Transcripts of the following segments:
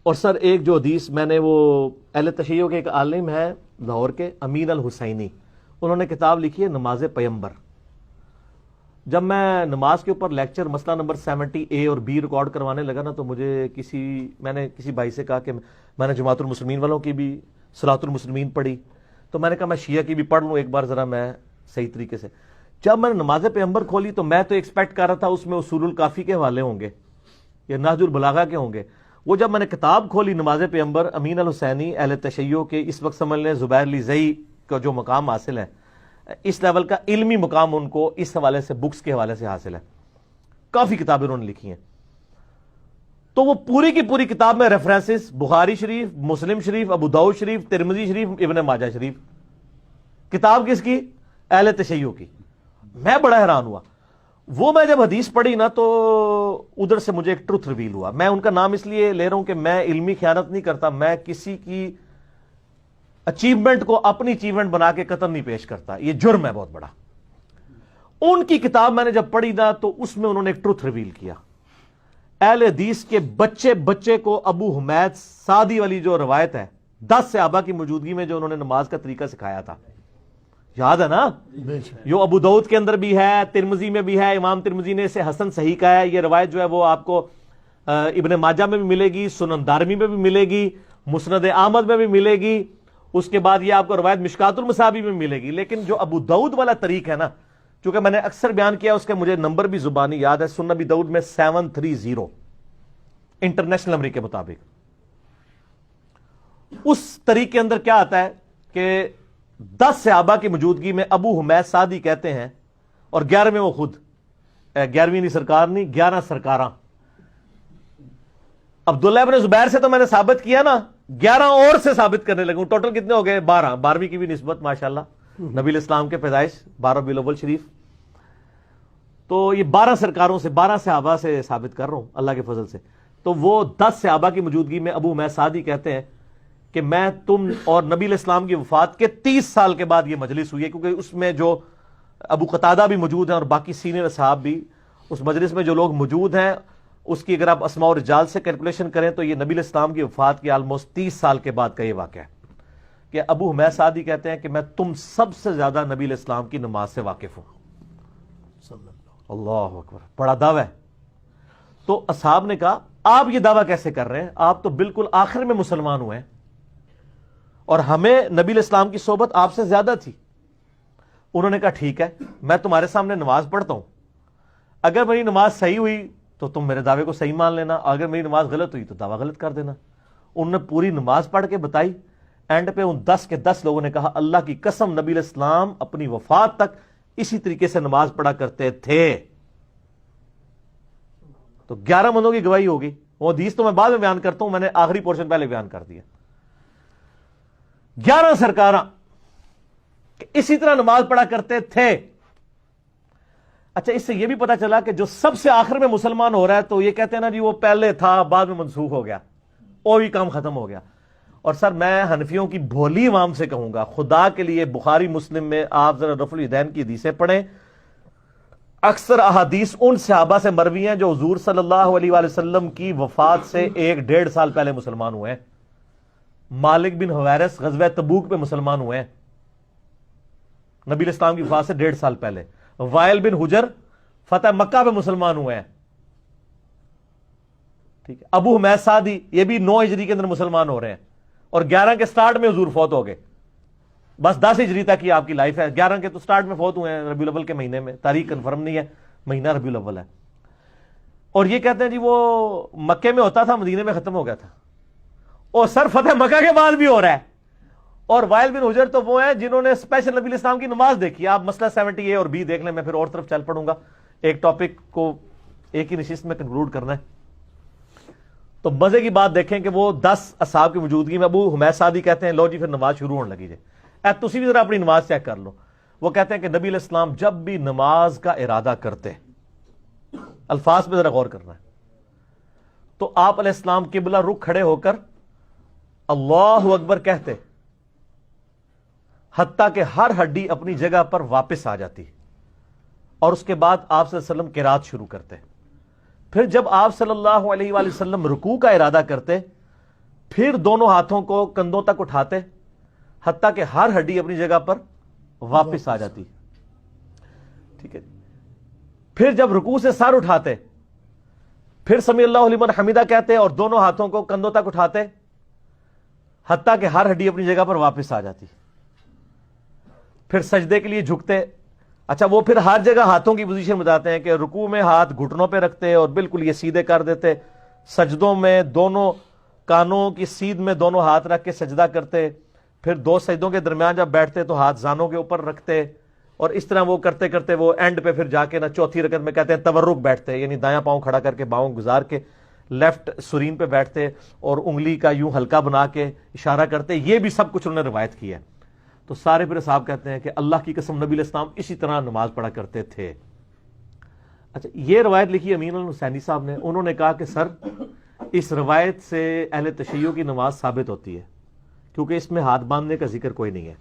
اور سر ایک جو حدیث میں نے وہ اہل تشیع کے ایک عالم ہے لاہور کے امین الحسینی، انہوں نے کتاب لکھی ہے نماز پیمبر. جب میں نماز کے اوپر لیکچر مسئلہ نمبر 70A اور B ریکارڈ کروانے لگا نا، تو میں نے کسی بھائی سے کہا کہ میں نے جماعت المسلمین والوں کی بھی صلاۃ المسلمین پڑھی، تو میں نے کہا میں شیعہ کی بھی پڑھ لوں ایک بار ذرا میں صحیح طریقے سے. جب میں نے نماز پیمبر کھولی تو میں تو ایکسپیکٹ کر رہا تھا اس میں اصول الکافی کے حوالے ہوں گے یا نہج البلاغہ کے ہوں گے. وہ جب میں نے کتاب کھولی نماز پیمبر امین الحسینی اہل تشیع کے، اس وقت سمجھ لیں زبیر لیزئی کا جو مقام حاصل ہے، اس لیول کا علمی مقام ان کو اس حوالے سے بکس کے حوالے سے حاصل ہے. کافی کتابیں انہوں نے لکھی ہیں. تو وہ پوری کی پوری کتاب میں ریفرنسز بخاری شریف، مسلم شریف، ابو داؤد شریف، ترمذی شریف، ابن ماجہ شریف. کتاب کس کی؟ اہل تشیع کی. میں بڑا حیران ہوا. وہ میں جب حدیث پڑھی نا تو ادھر سے مجھے ایک ٹروتھ ریویل ہوا. میں ان کا نام اس لیے لے رہا ہوں کہ میں علمی خیانت نہیں کرتا، میں کسی کی اچیومنٹ کو اپنی اچیومنٹ بنا کے قتل نہیں پیش کرتا، یہ جرم ہے بہت بڑا. ان کی کتاب میں نے جب پڑھی نا تو اس میں انہوں نے ایک ٹروتھ ریویل کیا. اہل حدیث کے بچے کو ابو حمید سعدی والی جو روایت ہے 10 صحابہ کی موجودگی میں جو انہوں نے نماز کا طریقہ سکھایا تھا، یاد ہے نا؟ جو ابو داؤد کے اندر بھی ہے، ترمذی میں بھی ہے، امام ترمذی نے اسے حسن صحیح کہا ہے. یہ روایت جو ہے وہ آپ کو ابن ماجہ میں بھی ملے گی، سنن دارمی میں بھی ملے گی، مسند احمد میں بھی ملے گی. اس کے بعد یہ آپ کو روایت مشکات المصابیح میں ملے گی. لیکن جو ابو داؤد والا طریق ہے نا، چونکہ میں نے اکثر بیان کیا، اس کا مجھے نمبر بھی زبانی یاد ہے، سنن ابی داؤد میں 730 انٹرنیشنل نمبر کے مطابق. اس طریق کے اندر کیا آتا ہے کہ 10 صحابہ کی موجودگی میں ابو حمید سعدی کہتے ہیں، اور 11ویں وہ خود 11ویں نہیں سرکار نہیں، 11 سرکاراں. عبداللہ ابن زبیر سے تو میں نے ثابت کیا نا، 11 اور سے ثابت کرنے لگوں. ٹوٹل کتنے ہو گئے؟ 12ویں کی بھی نسبت ماشاءاللہ نبی الاسلام کے پیدائش 12 ربیع الاول شریف. تو یہ 12 سرکاروں سے، 12 صحابہ سے ثابت کر رہا ہوں اللہ کے فضل سے. تو وہ 10 صحابہ کی موجودگی میں ابو حمید سعدی کہتے ہیں کہ میں تم اور نبی الاسلام کی وفات کے 30 سال کے بعد یہ مجلس ہوئی ہے، کیونکہ اس میں جو ابو قتادہ بھی موجود ہیں اور باقی سینئر اصحاب بھی اس مجلس میں جو لوگ موجود ہیں، اس کی اگر آپ اسماء و رجال سے کیلکولیشن کریں تو یہ نبی الاسلام کی وفات کے آلموسٹ 30 سال کے بعد کا یہ واقعہ ہے کہ ابو حمید سعدی کہتے ہیں کہ میں تم سب سے زیادہ نبی الاسلام کی نماز سے واقف ہوں. اللہ اکبر، بڑا دعویٰ ہے. تو اصحاب نے کہا آپ یہ دعویٰ کیسے کر رہے ہیں؟ آپ تو بالکل آخر میں مسلمان ہوئے ہیں اور ہمیں نبی الاسلام کی صحبت آپ سے زیادہ تھی. انہوں نے کہا ٹھیک ہے، میں تمہارے سامنے نماز پڑھتا ہوں، اگر میری نماز صحیح ہوئی تو تم میرے دعوے کو صحیح مان لینا، اگر میری نماز غلط ہوئی تو دعویٰ غلط کر دینا. انہوں نے پوری نماز پڑھ کے بتائی. اینڈ پہ ان 10 کے 10 لوگوں نے کہا اللہ کی قسم نبی الاسلام اپنی وفات تک اسی طریقے سے نماز پڑھا کرتے تھے. تو 11 بندوں کی گواہی ہوگی. وہ حدیث تو میں بعد میں بیان کرتا ہوں، میں نے آخری پورشن پہلے بیان کر دیا. 11 سرکاراں اسی طرح نماز پڑھا کرتے تھے. اچھا، اس سے یہ بھی پتا چلا کہ جو سب سے آخر میں مسلمان ہو رہا ہے تو یہ کہتے ہیں نا جی وہ پہلے تھا بعد میں منسوخ ہو گیا، وہی کام ختم ہو گیا. اور سر میں حنفیوں کی بھولی عوام سے کہوں گا، خدا کے لیے بخاری مسلم میں آپ ذرا رفع الیدین کی حدیثیں پڑھیں. اکثر احادیث ان صحابہ سے مروی ہیں جو حضور صلی اللہ علیہ وآلہ وسلم کی وفات سے 1-1.5 سال پہلے مسلمان ہوئے ہیں. مالک بن حویرث غزوہ تبوک پہ مسلمان ہوئے ہیں نبی الاسلام کی وفات سے 1.5 سال پہلے. وائل بن حجر فتح مکہ پہ مسلمان ہوئے ہیں. ٹھیک ہے. ابو حمید سعدی یہ بھی 9 ہجری کے اندر مسلمان ہو رہے ہیں اور 11 کے سٹارٹ میں حضور فوت ہو گئے. بس 10 ہجری تک کی آپ کی لائف ہے. 11 کے تو سٹارٹ میں فوت ہوئے ہیں ربیع الاول کے مہینے میں، تاریخ کنفرم نہیں ہے، مہینہ ربیع الاول ہے. اور یہ کہتے ہیں جی وہ مکے میں ہوتا تھا مدینے میں ختم ہو گیا تھا. اور سر فتح مکہ کے بعد بھی ہو رہا ہے. اور وائل بن حجر تو وہ ہیں جنہوں نے اسپیشل نبی الاسلام کی نماز دیکھی. آپ مسئلہ 70A اور B دیکھ لیں، میں پھر اور طرف چل پڑوں گا. ایک ٹاپک کو ایک ہی نشست میں کنکلوڈ کرنا ہے. تو مزے کی بات دیکھیں کہ وہ 10 اصحاب کی موجودگی میں ابو حمید سعدی کہتے ہیں لو جی پھر نماز شروع ہونے لگی. تسی بھی ذرا اپنی نماز چیک کر لو. وہ کہتے ہیں کہ نبی علیہ السلام جب بھی نماز کا ارادہ کرتے، الفاظ پہ ذرا غور کرنا ہے، تو آپ علیہ السلام قبلہ رخ کھڑے ہو کر اللہ اکبر کہتے، حتیٰ کہ ہر ہڈی اپنی جگہ پر واپس آ جاتی، اور اس کے بعد آپ صلی اللہ علیہ وسلم قرات شروع کرتے. پھر جب آپ صلی اللہ علیہ وآلہ وسلم رکوع کا ارادہ کرتے پھر دونوں ہاتھوں کو کندھوں تک اٹھاتے حتیٰ کہ ہر ہڈی اپنی جگہ پر واپس آ جاتی. ٹھیک ہے. پھر جب رکوع سے سر اٹھاتے پھر سمیع اللہ لمن حمیدہ کہتے اور دونوں ہاتھوں کو کندھوں تک اٹھاتے حتیٰ کہ ہر ہڈی اپنی جگہ پر واپس آ جاتی. پھر سجدے کے لیے جھکتے. اچھا وہ پھر ہر جگہ ہاتھوں کی پوزیشن بتاتے ہیں کہ رکوع میں ہاتھ گھٹنوں پہ رکھتے اور بالکل یہ سیدھے کر دیتے. سجدوں میں دونوں کانوں کی سیدھ میں دونوں ہاتھ رکھ کے سجدہ کرتے. پھر دو سجدوں کے درمیان جب بیٹھتے تو ہاتھ زانوں کے اوپر رکھتے اور اس طرح وہ کرتے کرتے وہ اینڈ پہ پھر جا کے نا چوتھی رکعت میں کہتے ہیں تورک بیٹھتے, یعنی دایاں پاؤں کھڑا کر کے باؤں گزار کے لیفٹ سرین پہ بیٹھتے اور انگلی کا یوں ہلکا بنا کے اشارہ کرتے. یہ بھی سب کچھ انہوں نے روایت کیا ہے. تو سارے پھر صاحب کہتے ہیں کہ اللہ کی قسم نبی علیہ السلام اسی طرح نماز پڑھا کرتے تھے. اچھا یہ روایت لکھی امین الحسینی صاحب نے. انہوں نے کہا کہ سر اس روایت سے اہل تشیع کی نماز ثابت ہوتی ہے کیونکہ اس میں ہاتھ باندھنے کا ذکر کوئی نہیں ہے.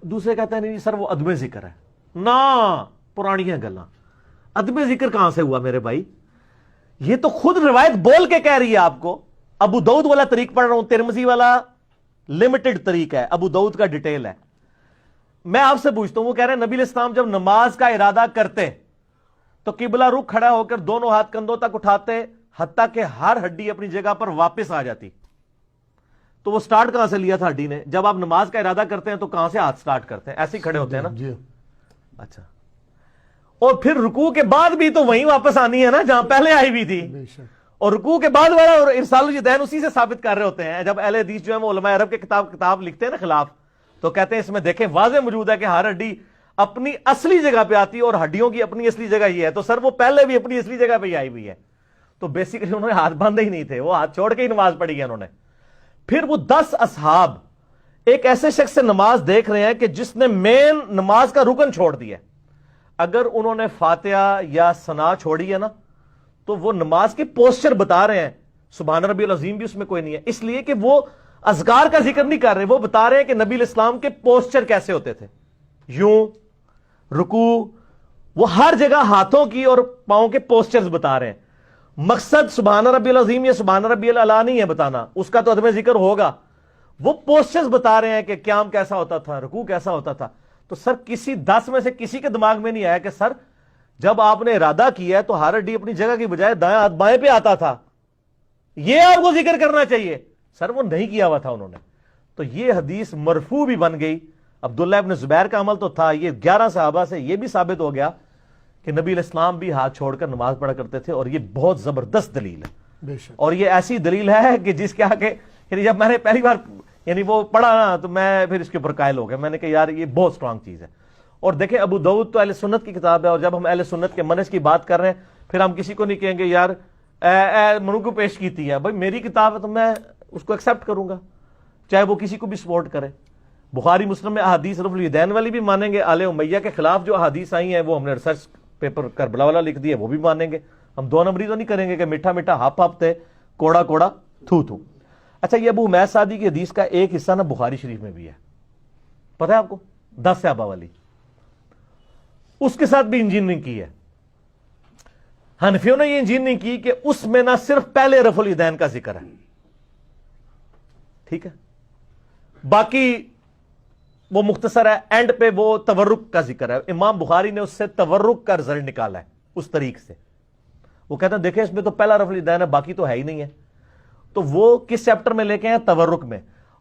دوسرے کہتے ہیں نہیں سر وہ عدم ذکر ہے. نا پرانی گلاں, عدم ذکر کہاں سے ہوا میرے بھائی؟ یہ تو خود روایت بول کے کہہ رہی ہے آپ کو. ابو داؤد والا طریق پڑھ رہا ہوں, ترمذی والا لمیٹڈ طریق ہے, ابو داؤد کا ڈیٹیل ہے. میں آپ سے پوچھتا ہوں, وہ کہہ رہے ہیں نبی علیہ السلام جب نماز کا ارادہ کرتے تو قبلہ رخ کھڑا ہو کر دونوں ہاتھ کندھوں تک اٹھاتے حتیٰ کہ ہر ہڈی اپنی جگہ پر واپس آ جاتی. تو وہ سٹارٹ کہاں سے لیا تھا ہڈی نے؟ جب آپ نماز کا ارادہ کرتے ہیں تو کہاں سے ہاتھ سٹارٹ کرتے ہیں؟ ایسے ہی کھڑے ہوتے ہیں نا. اچھا, اور پھر رکوع کے بعد بھی تو وہیں واپس آنی ہے نا جہاں پہلے آئی بھی تھی. اور رکوع کے بعد والا اور ارسال الیدین اسی سے ثابت کر رہے ہوتے ہیں. جب اہل حدیث جو ہے وہ علماء عرب کے کتاب لکھتے ہیں نا خلاف, تو کہتے ہیں اس میں دیکھیں واضح موجود ہے کہ ہر ہڈی اپنی اصلی جگہ پہ آتی ہے اور ہڈیوں کی اپنی اصلی جگہ یہ ہے. تو سر وہ پہلے بھی اپنی اصلی جگہ پہ ہی آئی ہوئی ہے. تو بیسیکلی انہوں نے ہاتھ باندھے ہی نہیں تھے, وہ ہاتھ چھوڑ کے ہی نماز پڑھی ہے انہوں نے. پھر وہ 10 اصحاب ایک ایسے شخص سے نماز دیکھ رہے ہیں کہ جس نے مین نماز کا رکن چھوڑ دیا. اگر انہوں نے فاتحہ یا ثنا چھوڑی ہے نا تو وہ نماز کے پوسچر بتا رہے ہیں. سبحان ربی العظیم بھی اس میں کوئی نہیں ہے, اس لیے کہ وہ اذکار کا ذکر نہیں کر رہے, وہ بتا رہے ہیں کہ نبی علیہ السلام کے پوسچر کیسے ہوتے تھے. یوں رکوع, وہ ہر جگہ ہاتھوں کی اور پاؤں کے پوسچرز بتا رہے ہیں. مقصد سبحان ربی العظیم یا سبحان ربی الاعلی نہیں ہے بتانا, اس کا تو عدم ذکر ہوگا. وہ پوسچرز بتا رہے ہیں کہ قیام کیسا ہوتا تھا, رکوع کیسا ہوتا تھا. تو سر کسی 10 میں سے کسی کے دماغ میں نہیں آیا کہ سر جب آپ نے ارادہ کیا ہے تو ہر ہڈی اپنی جگہ کی بجائے دائیں ہاتھ بائیں پہ آتا تھا, یہ آپ کو ذکر کرنا چاہیے. سر وہ نہیں کیا ہوا تھا انہوں نے. تو یہ حدیث مرفوع بھی بن گئی. عبداللہ ابن زبیر کا عمل تو تھا, یہ 11 صحابہ سے یہ بھی ثابت ہو گیا کہ نبی علیہ السلام بھی ہاتھ چھوڑ کر نماز پڑھا کرتے تھے. اور یہ بہت زبردست دلیل ہے, اور یہ ایسی دلیل ہے کہ جس کے آگے جب میں نے پہلی بار وہ پڑھا نا تو میں پھر اس کے اوپر قائل ہو گیا. میں نے کہا یار یہ بہت سٹرانگ چیز ہے. اور دیکھیں ابو داؤد تو اہل سنت کی کتاب ہے, اور جب ہم اہل سنت کے منہج کی بات کر رہے ہیں پھر ہم کسی کو نہیں کہیں گے یار منو کو پیش کیتی ہے. بھائی میری کتاب ہے تو میں اس کو ایکسیپٹ کروں گا, چاہے وہ کسی کو بھی سپورٹ کرے. بخاری مسلم میں احادیث رفع الیدین والی بھی مانیں گے, آل امیہ کے خلاف جو احادیث آئی ہیں وہ ہم نے ریسرچ پیپر کربلا والا لکھ دیا, وہ بھی مانیں گے. ہم 2 نمبری تو نہیں کریں گے کہ میٹھا میٹھا ہپ ہپ تھے, کوڑا کوڑا تھو تھو. اچھا یہ ابو حمید سعدی کی حدیث کا ایک حصہ نا بخاری شریف میں بھی ہے, پتہ ہے آپ کو, 10 صحابہ والی, اس کے ساتھ بھی انجینئرنگ کی ہے. حنفیوں نے یہ انجینئرنگ کی کہ اس میں نہ صرف پہلے رفع الیدین کا ذکر ہے, ٹھیک ہے, باقی وہ مختصر ہے, اینڈ پہ وہ تورک کا ذکر ہے. امام بخاری نے اس سے تورک کا رزلٹ نکالا ہے اس طریق سے. وہ کہتے ہیں دیکھیں اس میں تو پہلا رفع الیدین ہے, باقی تو ہے ہی نہیں ہے. تو وہ کس چیپٹر میں لے کے ہیں؟ تورک میں.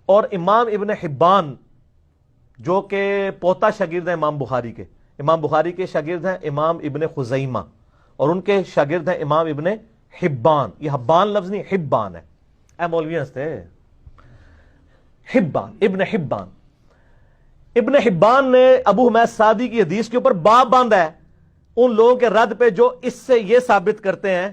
اور امام ابن حبان جو کہ پوتا شاگرد ہیں امام بخاری کے, امام بخاری کے شاگرد ہیں امام ابن خزیمہ, اور ان کے شاگرد ہیں امام ابن حبان. یہ حبان لفظ نہیں, حبان ہے. اے مولوی ہنستے, حبان, ابن حبان. ابن حبان نے ابو حمید سعدی کی حدیث کے اوپر باب باندھا ہے ان لوگوں کے رد پہ جو اس سے یہ ثابت کرتے ہیں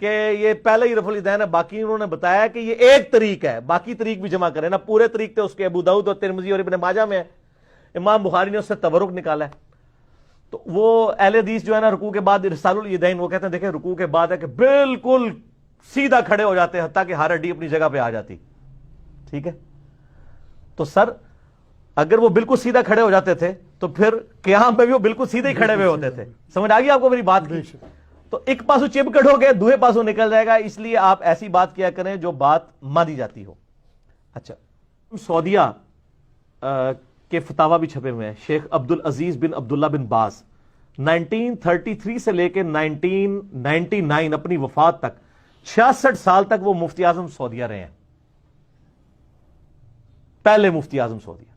کہ یہ پہلے ہی رفع الیدین ہے. باقی انہوں نے بتایا کہ یہ ایک طریق ہے, باقی طریق بھی جمع کریں نا. پورے طریق تھے اس کے ابو داؤد اور ترمذی اور ابن ماجہ میں ہے. امام بخاری نے اس سے تورک نکالا ہے. تو وہ اہل حدیث جو ہے نا رکوع کے بعد ارسال الیدین, وہ کہتے ہیں دیکھیں رکوع کے بعد ہے کہ بالکل سیدھا کھڑے ہو جاتے حتیٰ کہ ہر ہڈی اپنی جگہ پہ آ جاتی. ٹھیک ہے, تو سر اگر وہ بالکل سیدھا کھڑے ہو جاتے تھے تو پھر قیام میں بھی وہ بالکل سیدھے ہی کھڑے ہوئے ہوتے تھے. سمجھ آ گئی آپ کو میری بات کی؟ تو ایک پاسو چپ کٹو گے دوسرے پاسو نکل جائے گا، اس لیے آپ ایسی بات کیا کریں جو بات مانی جاتی ہو۔ اچھا، سعودیہ کے فتاوا بھی چھپے ہوئے ہیں، شیخ عبدالعزیز بن عبداللہ بن باز 1933 سے لے کے 1999 اپنی وفات تک 66 سال تک وہ مفتی اعظم سعودیہ رہے ہیں، پہلے مفتی اعظم سعودیہ۔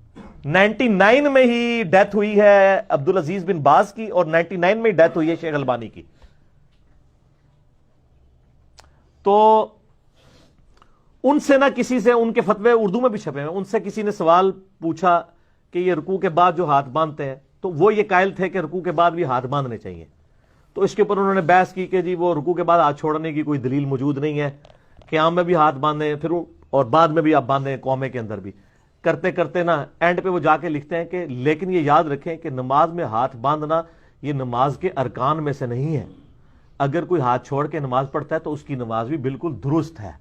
99 میں ہی ڈیتھ ہوئی ہے عبدالعزیز بن باز کی، اور 99 میں ہی ڈیتھ ہوئی ہے شیخ البانی کی۔ تو ان سے نہ کسی سے، ان کے فتوے اردو میں بھی چھپے ہیں، ان سے کسی نے سوال پوچھا کہ یہ رکوع کے بعد جو ہاتھ باندھتے ہیں، تو وہ یہ قائل تھے کہ رکوع کے بعد بھی ہاتھ باندھنے چاہیے۔ تو اس کے اوپر انہوں نے بحث کی کہ جی وہ رکوع کے بعد ہاتھ چھوڑنے کی کوئی دلیل موجود نہیں ہے، قیام میں بھی ہاتھ باندھیں پھر اور بعد میں بھی آپ باندھیں، قومے کے اندر بھی کرتے کرتے نا اینڈ پہ وہ جا کے لکھتے ہیں کہ لیکن یہ یاد رکھیں کہ نماز میں ہاتھ باندھنا یہ نماز کے ارکان میں سے نہیں ہے، اگر کوئی ہاتھ چھوڑ کے نماز پڑھتا ہے تو اس کی نماز بھی بالکل درست ہے،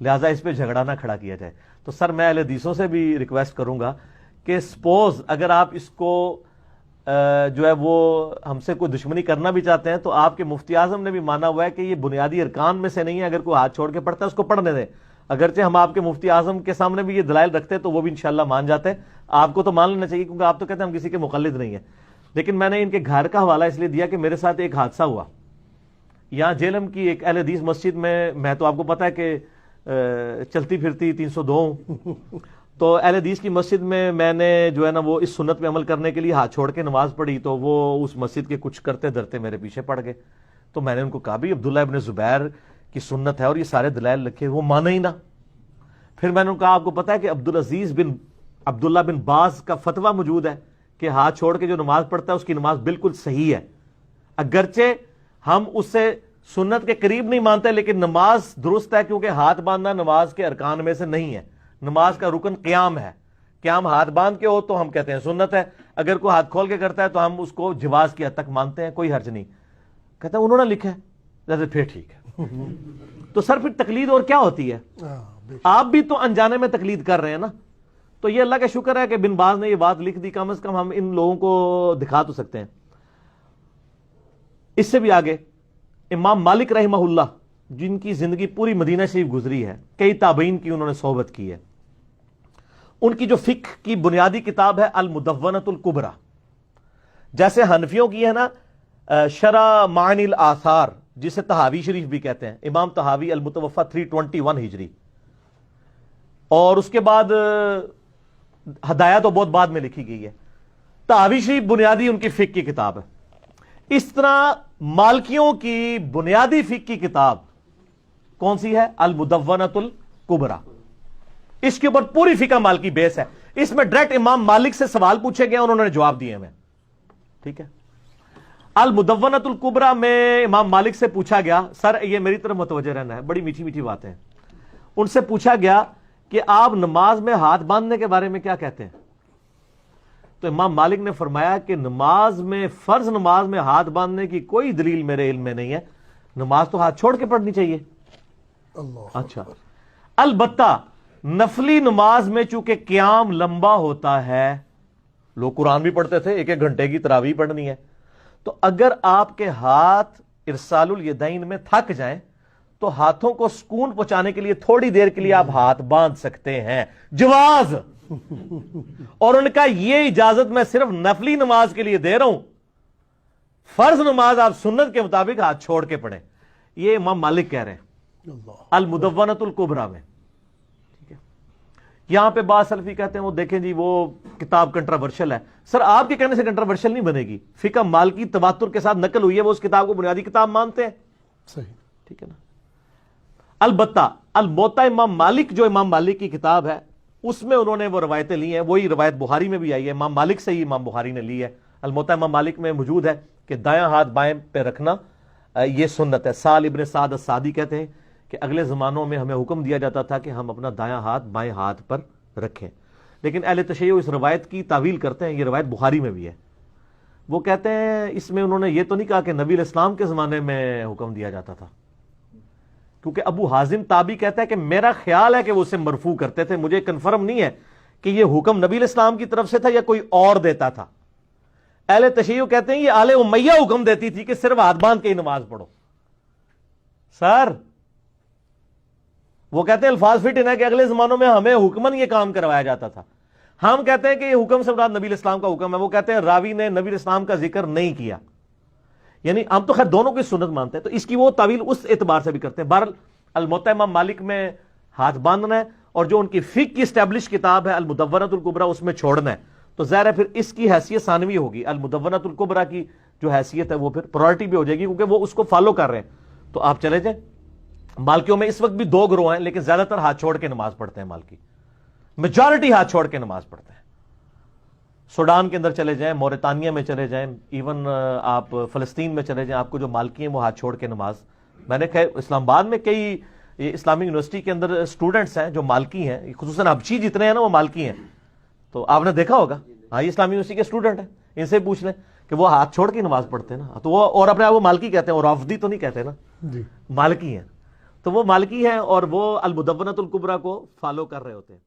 لہٰذا اس پہ جھگڑا نہ کھڑا کیا جائے۔ تو سر میں اہل حدیثوں سے بھی ریکویسٹ کروں گا کہ سپوز اگر آپ اس کو جو ہے وہ ہم سے کوئی دشمنی کرنا بھی چاہتے ہیں تو آپ کے مفتی اعظم نے بھی مانا ہوا ہے کہ یہ بنیادی ارکان میں سے نہیں ہے، اگر کوئی ہاتھ چھوڑ کے پڑھتا ہے اس کو پڑھنے دیں۔ اگرچہ ہم آپ کے مفتی اعظم کے سامنے بھی یہ دلائل رکھتے تو وہ بھی انشاءاللہ مان جاتے ہیں، آپ کو تو مان لینا چاہیے کیونکہ آپ تو کہتے ہیں ہم کسی کے مقلد نہیں ہیں۔ لیکن میں نے ان کے گھر کا حوالہ اس لیے دیا کہ میرے ساتھ ایک حادثہ ہوا یہاں جیلم کی ایک اہل حدیث مسجد میں تو آپ کو پتا ہے کہ چلتی پھرتی 302 ہوں، تو اہل حدیث کی مسجد میں نے جو ہے نا وہ اس سنت پہ عمل کرنے کے لیے ہاتھ چھوڑ کے نماز پڑھی، تو وہ اس مسجد کے کچھ کرتے درتے میرے پیچھے پڑ گئے۔ تو میں نے ان کو کہا بھی عبداللہ ابن زبیر کی سنت ہے اور یہ سارے دلائل رکھے، وہ مانا ہی نہ۔ پھر میں نے کہا آپ کو پتا ہے کہ عبدالعزیز بن عبداللہ بن باز کا فتویٰ موجود ہے کہ ہاتھ چھوڑ کے جو نماز پڑھتا ہے اس کی نماز بالکل صحیح ہے، اگرچہ ہم اس سے سنت کے قریب نہیں مانتے لیکن نماز درست ہے، کیونکہ ہاتھ باندھنا نماز کے ارکان میں سے نہیں ہے، نماز کا رکن قیام ہے، قیام ہاتھ باندھ کے ہو تو ہم کہتے ہیں سنت ہے، اگر کوئی ہاتھ کھول کے کرتا ہے تو ہم اس کو جواز کی حد تک مانتے ہیں، کوئی حرج نہیں۔ کہتا ہے انہوں نے لکھا ہے، جیسے پھر ٹھیک ہے۔ تو سر پھر تقلید اور کیا ہوتی ہے؟ آپ بھی تو انجانے میں تقلید کر رہے ہیں نا، تو یہ اللہ کا شکر ہے کہ بن باز نے یہ بات لکھ دی، کم از کم ہم ان لوگوں کو دکھا تو سکتے ہیں۔ اس سے بھی آگے امام مالک رحمہ اللہ جن کی زندگی پوری مدینہ شریف گزری ہے، کئی تابعین کی انہوں نے صحبت کی ہے، ان کی جو فقہ کی بنیادی کتاب ہے المدونۃ الکبریٰ، جیسے حنفیوں کی ہے نا شرح معانی الاثار جسے طحاوی شریف بھی کہتے ہیں، امام طحاوی المتوفی 321 ہجری، اور اس کے بعد ہدایہ تو بہت بعد میں لکھی گئی ہے، طحاوی شریف بنیادی ان کی فقہ کی کتاب ہے۔ اس طرح مالکیوں کی بنیادی فقہ کی کتاب کون سی ہے؟ المدونۃ الکبریٰ، اس کے اوپر پوری فقہ مالکی بیس ہے، اس میں ڈائریکٹ امام مالک سے سوال پوچھے گئے انہوں نے جواب دیے ہیں، ٹھیک ہے۔ المدونۃ الکبریٰ میں امام مالک سے پوچھا گیا، سر یہ میری طرف متوجہ رہنا ہے، بڑی میٹھی میٹھی باتیں ہیں، ان سے پوچھا گیا کہ آپ نماز میں ہاتھ باندھنے کے بارے میں کیا کہتے ہیں؟ تو امام مالک نے فرمایا کہ نماز میں، فرض نماز میں ہاتھ باندھنے کی کوئی دلیل میرے علم میں نہیں ہے، نماز تو ہاتھ چھوڑ کے پڑھنی چاہیے۔ اچھا، البتہ نفلی نماز میں چونکہ قیام لمبا ہوتا ہے، لوگ قرآن بھی پڑھتے تھے، ایک ایک گھنٹے کی تراویح پڑھنی ہے، تو اگر آپ کے ہاتھ ارسال الیدین میں تھک جائیں تو ہاتھوں کو سکون پہنچانے کے لیے تھوڑی دیر کے لیے آپ ہاتھ باندھ سکتے ہیں، جواز۔ اور ان کا یہ اجازت میں صرف نفلی نماز کے لیے دے رہا ہوں، فرض نماز آپ سنت کے مطابق ہاتھ چھوڑ کے پڑھیں، یہ امام مالک کہہ رہے ہیں المدونۃ الکبریٰ میں، ٹھیک ہے۔ یہاں پہ بعض سلفی کہتے ہیں وہ دیکھیں جی وہ کتاب کنٹراورشل ہے، سر آپ کے کہنے سے کنٹراورشل نہیں بنے گی، فقہ مالکی تواتر کے ساتھ نقل ہوئی ہے، وہ اس کتاب کو بنیادی کتاب مانتے ہیں، صحیح، ٹھیک ہے نا۔ البتہ الموطا امام مالک جو امام مالک کی کتاب ہے اس میں انہوں نے وہ روایتیں لی ہیں، وہی روایت بخاری میں بھی آئی ہے، امام مالک سے ہی امام بخاری نے لی ہے، الموطا امام مالک میں موجود ہے کہ دایاں ہاتھ بائیں پہ رکھنا یہ سنت ہے۔ سال ابن سعد السعدی کہتے ہیں کہ اگلے زمانوں میں ہمیں حکم دیا جاتا تھا کہ ہم اپنا دایاں ہاتھ بائیں ہاتھ پر رکھیں، لیکن اہل تشیع اس روایت کی تعویل کرتے ہیں، یہ روایت بخاری میں بھی ہے، وہ کہتے ہیں اس میں انہوں نے یہ تو نہیں کہا کہ نبی علیہ السلام کے زمانے میں حکم دیا جاتا تھا، کیونکہ ابو حازم تابی کہتا ہے کہ میرا خیال ہے کہ وہ اسے مرفوع کرتے تھے، مجھے کنفرم نہیں ہے کہ یہ حکم نبی علیہ السلام کی طرف سے تھا یا کوئی اور دیتا تھا۔ اہل تشیع کہتے ہیں یہ آل امیہ حکم دیتی تھی کہ صرف ہاتھ باندھ کے ہی نماز پڑھو. سر وہ کہتے ہیں الفاظ فٹ ان ہے کہ اگلے زمانوں میں ہمیں حکمن یہ کام کروایا جاتا تھا. ہم کہتے ہیں کہ یہ حکم سے مراد نبی علیہ السلام کا حکم ہے. وہ کہتے ہیں راوی نے نبی علیہ السلام کا ذکر نہیں کیا. یعنی ہم تو خیر دونوں کی سنت مانتے ہیں, تو اس کی وہ تعویل اس اعتبار سے بھی کرتے ہیں. بہرحال الموطا امام مالک میں ہاتھ باندھنا ہے, اور جو ان کی فقہ کی اسٹیبلش کتاب ہے المدونۃ الکبریٰ اس میں چھوڑنا ہے. تو ظاہر ہے پھر اس کی حیثیت ثانوی ہوگی. المدونۃ الکبریٰ کی جو حیثیت ہے وہ پھر پرائرٹی بھی ہو جائے گی, کیونکہ وہ اس کو فالو کر رہے ہیں. تو آپ چلے جائیں. مالکیوں میں اس وقت بھی 2 گروہ ہیں, لیکن زیادہ تر ہاتھ چھوڑ کے نماز پڑھتے ہیں. مالکی میجارٹی ہاتھ چھوڑ کے نماز پڑھتے ہیں. سوڈان کے اندر چلے جائیں, موریتانیہ میں چلے جائیں, ایون آپ فلسطین میں چلے جائیں, آپ کو جو مالکی ہیں وہ ہاتھ چھوڑ کے نماز. میں نے خیر اسلام آباد میں کئی اسلامک یونیورسٹی کے اندر اسٹوڈنٹس ہیں جو مالکی ہیں, خصوصاً ابچی جتنے ہیں نا وہ مالکی ہیں. تو آپ نے دیکھا ہوگا, ہاں یہ اسلامک یونیورسٹی کے اسٹوڈنٹ ہیں, ان سے پوچھ لیں کہ وہ ہاتھ چھوڑ کے نماز پڑھتے ہیں نا. تو وہ اور اپنے آپ کو مالکی کہتے ہیں, اور رافضی تو نہیں کہتے نا, مالکی ہیں. تو وہ مالکی ہیں اور وہ المدونۃ الکبریٰ کو فالو کر رہے ہوتے ہیں.